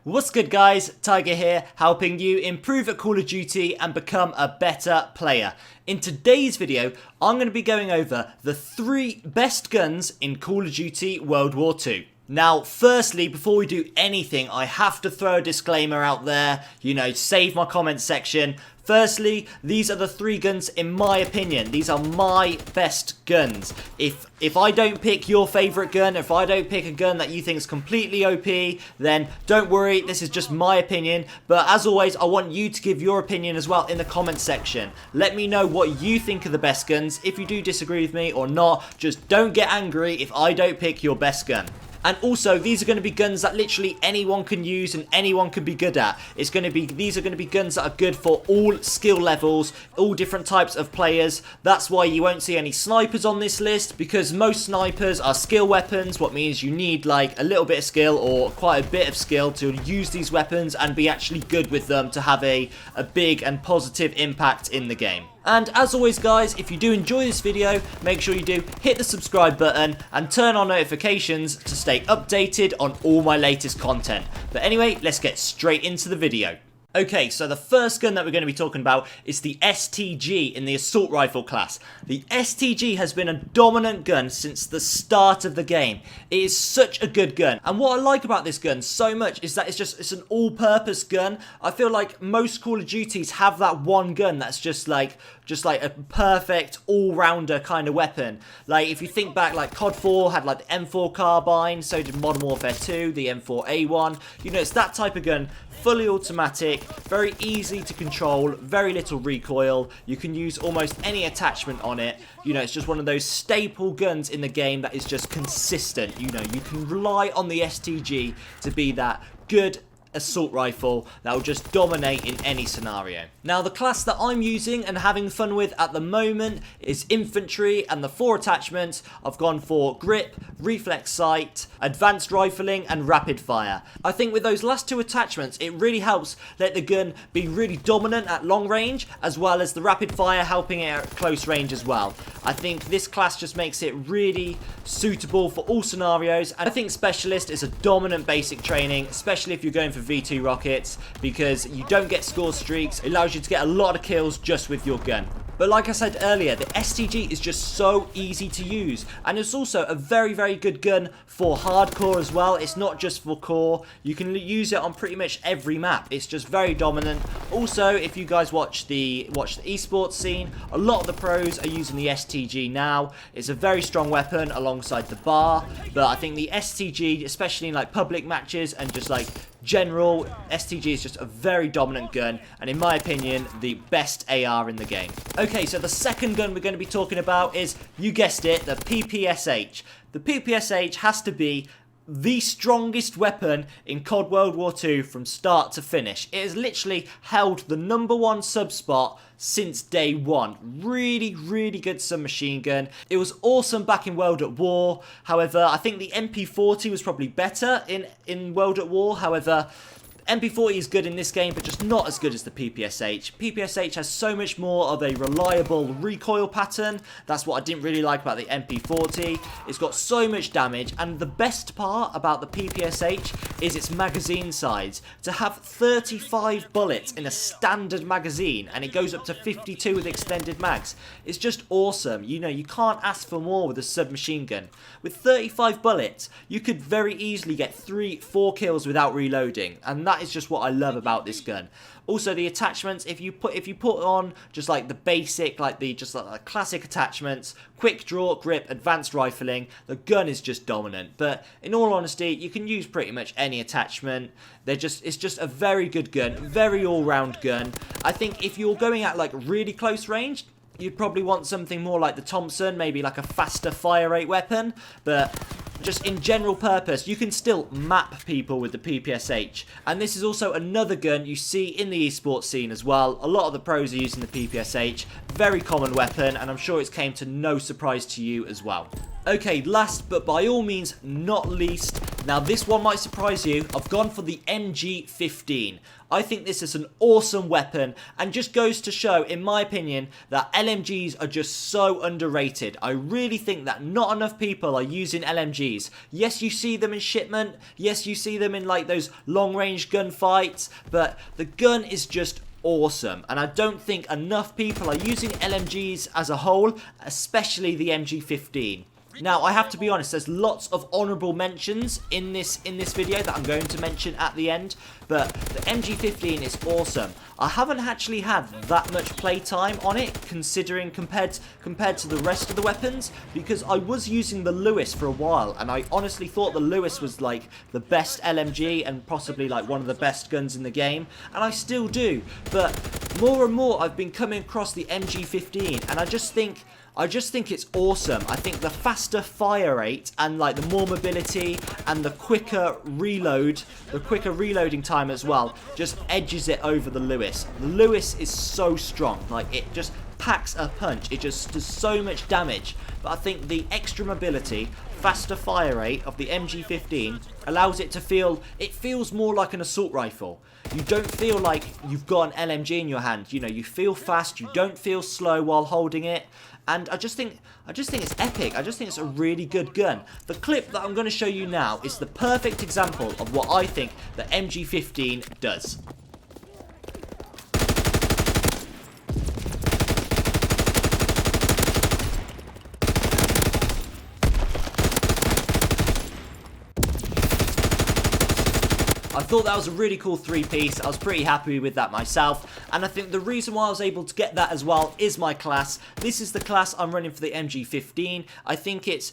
What's good guys, Tiger here, helping you improve at Call of Duty and become a better player. In today's video, I'm going to be going over the 3 best guns in Call of Duty World War II. Now, firstly, before we do anything, I have to throw a disclaimer out there, save my comment section. Firstly, these are the 3 guns in my opinion. These are my best guns. If I don't pick your favourite gun, if I don't pick a gun that you think is completely OP, then don't worry, this is just my opinion. But as always, I want you to give your opinion as well in the comment section. Let me know what you think are the best guns. If you do disagree with me or not, just don't get angry if I don't pick your best gun. And also, these are going to be guns that literally anyone can use and anyone can be good at. These are going to be guns that are good for all skill levels, all different types of players. That's why you won't see any snipers on this list, because most snipers are skill weapons, what means you need like a little bit of skill or quite a bit of skill to use these weapons and be actually good with them to have a big and positive impact in the game. And as always guys, if you do enjoy this video, make sure you do hit the subscribe button and turn on notifications to stay updated on all my latest content. But anyway, let's get straight into the video. Okay, so the first gun that we're going to be talking about is the STG in the assault rifle class. The STG has been a dominant gun since the start of the game. It is such a good gun, and what I like about this gun so much is that it's an all-purpose gun. I feel like most Call of Duties have that one gun that's just like a perfect all-rounder kind of weapon. Like if you think back, like Cod Ww2 had like the M4 carbine, so did Modern Warfare 2, the M4A1. It's that type of gun, fully automatic, very easy to control, very little recoil. You can use almost any attachment on it. It's just one of those staple guns in the game that is just consistent. You can rely on the STG to be that good assault rifle that will just dominate in any scenario. Now, the class that I'm using and having fun with at the moment is infantry, and the 4 attachments I've gone for grip, reflex sight, advanced rifling and rapid fire. I think with those last 2 attachments it really helps let the gun be really dominant at long range, as well as the rapid fire helping it at close range as well. I think this class just makes it really suitable for all scenarios, and I think specialist is a dominant basic training, especially if you're going for V2 rockets, because you don't get score streaks. It allows you to get a lot of kills just with your gun. But like I said earlier, the STG is just so easy to use, and it's also a very, very good gun for hardcore as well. It's not just for core. You can use it on pretty much every map. It's just very dominant. Also, if you guys watch the esports scene, a lot of the pros are using the STG now. It's a very strong weapon alongside the bar, but I think the STG, especially in like public matches and just like general, STG is just a very dominant gun, and in my opinion, the best AR in the game. Okay, so the second gun we're going to be talking about is, you guessed it, the Ppsh. The Ppsh has to be the strongest weapon in Cod Ww2 from start to finish. It has literally held the #1 sub spot since day one. Really, really good submachine gun. It was awesome back in World at War. However, I think the MP40 was probably better in World at War. However, MP40 is good in this game, but just not as good as the Ppsh. Ppsh has so much more of a reliable recoil pattern. That's what I didn't really like about the MP40. It's got so much damage, and the best part about the Ppsh is its magazine size. To have 35 bullets in a standard magazine, and it goes up to 52 with extended mags, it's just awesome. You can't ask for more with a submachine gun. With 35 bullets, you could very easily get 3-4 kills without reloading, and that is just what I love about this gun. Also, the attachments, if you put on just like the basic, like the classic attachments, quick draw, grip, advanced rifling, the gun is just dominant. But in all honesty, you can use pretty much any attachment. It's just a very good gun, very all-round gun. I think if you're going at like really close range, you'd probably want something more like the Thompson, maybe like a faster fire rate weapon, but just in general purpose, you can still map people with the Ppsh. And this is also another gun you see in the esports scene as well. A lot of the pros are using the Ppsh. Very common weapon, and I'm sure it's came to no surprise to you as well. Okay, last but by all means not least, Now this one might surprise you, I've gone for the MG15. I think this is an awesome weapon and just goes to show, in my opinion, that LMGs are just so underrated. I really think that not enough people are using LMGs. Yes, you see them in shipment, yes, you see them in like those long range gunfights, but the gun is just awesome, and I don't think enough people are using LMGs as a whole, especially the MG15. Now, I have to be honest, there's lots of honourable mentions in this video that I'm going to mention at the end, but the MG15 is awesome. I haven't actually had that much playtime on it, considering compared to the rest of the weapons, because I was using the Lewis for a while, and I honestly thought the Lewis was like the best LMG and possibly like one of the best guns in the game, and I still do, but more and more I've been coming across the MG15, and I just think it's awesome. I think the faster fire rate and like the more mobility and the quicker reloading time as well just edges it over the Lewis. The Lewis is so strong, like it just packs a punch. It just does so much damage. But I think the extra mobility, faster fire rate of the MG15 allows it to feels more like an assault rifle. You don't feel like you've got an LMG in your hand. You know, you feel fast, you don't feel slow while holding it. And I just think it's epic. I just think it's a really good gun. The clip that I'm going to show you now is the perfect example of what I think the MG15 does. I thought that was a really cool three-piece. I was pretty happy with that myself, and I think the reason why I was able to get that as well is my class. This is the class I'm running for the MG15. I think it's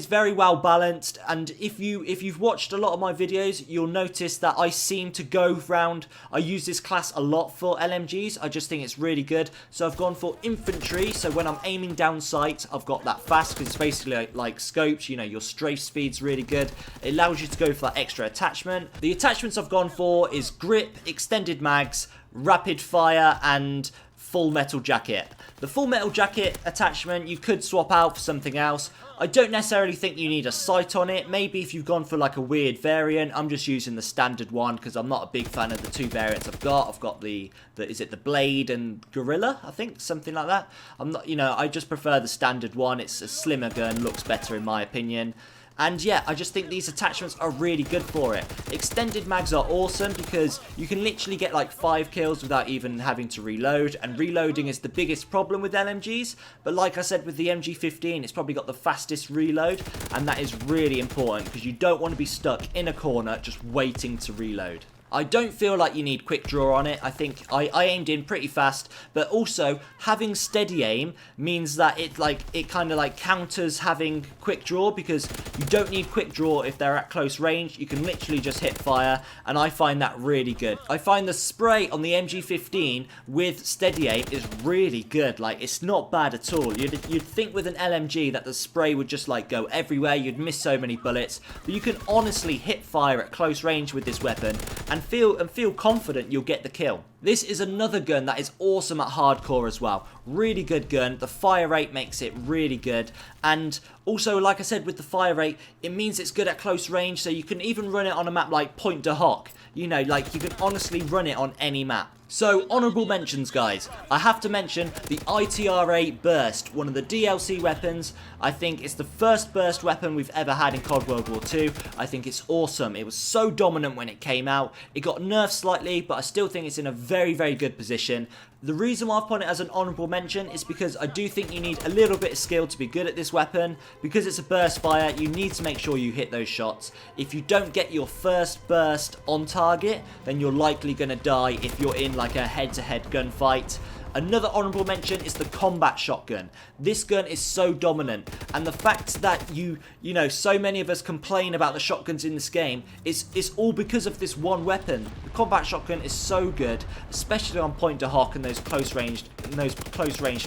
very well balanced, and if you've watched a lot of my videos, you'll notice that I seem to go round. I use this class a lot for LMGs. I just think it's really good. So I've gone for infantry. So when I'm aiming down sight, I've got that fast because it's basically like scopes. You know, your strafe speed's really good. It allows you to go for that extra attachment. The attachments I've gone for is grip, extended mags, rapid fire, and full metal jacket. The full metal jacket attachment you could swap out for something else. I don't necessarily think you need a sight on it. Maybe if you've gone for like a weird variant. I'm just using the standard one because I'm not a big fan of the two variants I've got. I've got the is it the Blade and Gorilla, I think, something like that. I'm not, you know, I just prefer the standard one. It's a slimmer gun, looks better in my opinion. And yeah, I just think these attachments are really good for it. Extended mags are awesome because you can literally get like 5 kills without even having to reload. And reloading is the biggest problem with LMGs. But like I said with the MG15, it's probably got the fastest reload. And that is really important because you don't want to be stuck in a corner just waiting to reload. I don't feel like you need quick draw on it. I think I aimed in pretty fast, but also having steady aim means that it kind of like counters having quick draw because you don't need quick draw if they're at close range. You can literally just hit fire, and I find that really good. I find the spray on the MG15 with steady aim is really good. Like, it's not bad at all. You'd think with an LMG that the spray would just like go everywhere. You'd miss so many bullets, but you can honestly hit fire at close range with this weapon and feel confident you'll get the kill. This is another gun that is awesome at hardcore as well. Really good gun. The fire rate makes it really good. And also, like I said, with the fire rate, it means it's good at close range. So you can even run it on a map like Point de Hoc. You know, like you can honestly run it on any map. So, honourable mentions, guys. I have to mention the ITRA Burst, one of the DLC weapons. I think it's the first burst weapon we've ever had in Cod Ww2. I think it's awesome. It was so dominant when it came out. It got nerfed slightly, but I still think it's in a very, very good position. The reason why I've put it as an honourable mention is because I do think you need a little bit of skill to be good at this weapon. Because it's a burst fire, you need to make sure you hit those shots. If you don't get your first burst on target, then you're likely going to die if you're in like a head-to-head gunfight. Another honourable mention is the combat shotgun. This gun is so dominant, and the fact that you know, so many of us complain about the shotguns in this game, it's all because of this one weapon. The combat shotgun is so good, especially on Point de Hoc and those close ranged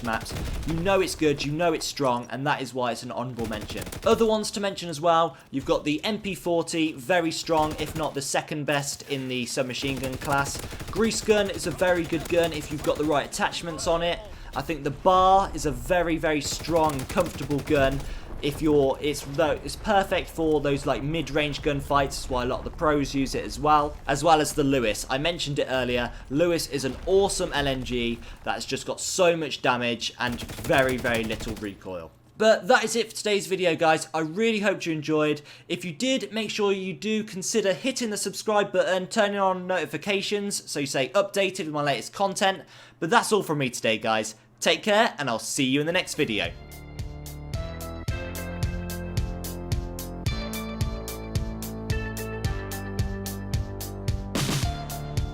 maps. You know it's good, you know it's strong, and that is why it's an honourable mention. Other ones to mention as well, you've got the MP40, very strong, if not the second best in the submachine gun class. Grease gun is a very good gun if you've got the right attachments on it. I think the bar is a very, very strong, comfortable gun. It's perfect for those like mid-range gunfights. That's why a lot of the pros use it as well as the Lewis. I mentioned it earlier. Lewis is an awesome LMG that's just got so much damage and very, very little recoil. But that is it for today's video, guys. I really hope you enjoyed. If you did, make sure you do consider hitting the subscribe button, turning on notifications so you stay updated with my latest content. But that's all from me today, guys. Take care, and I'll see you in the next video.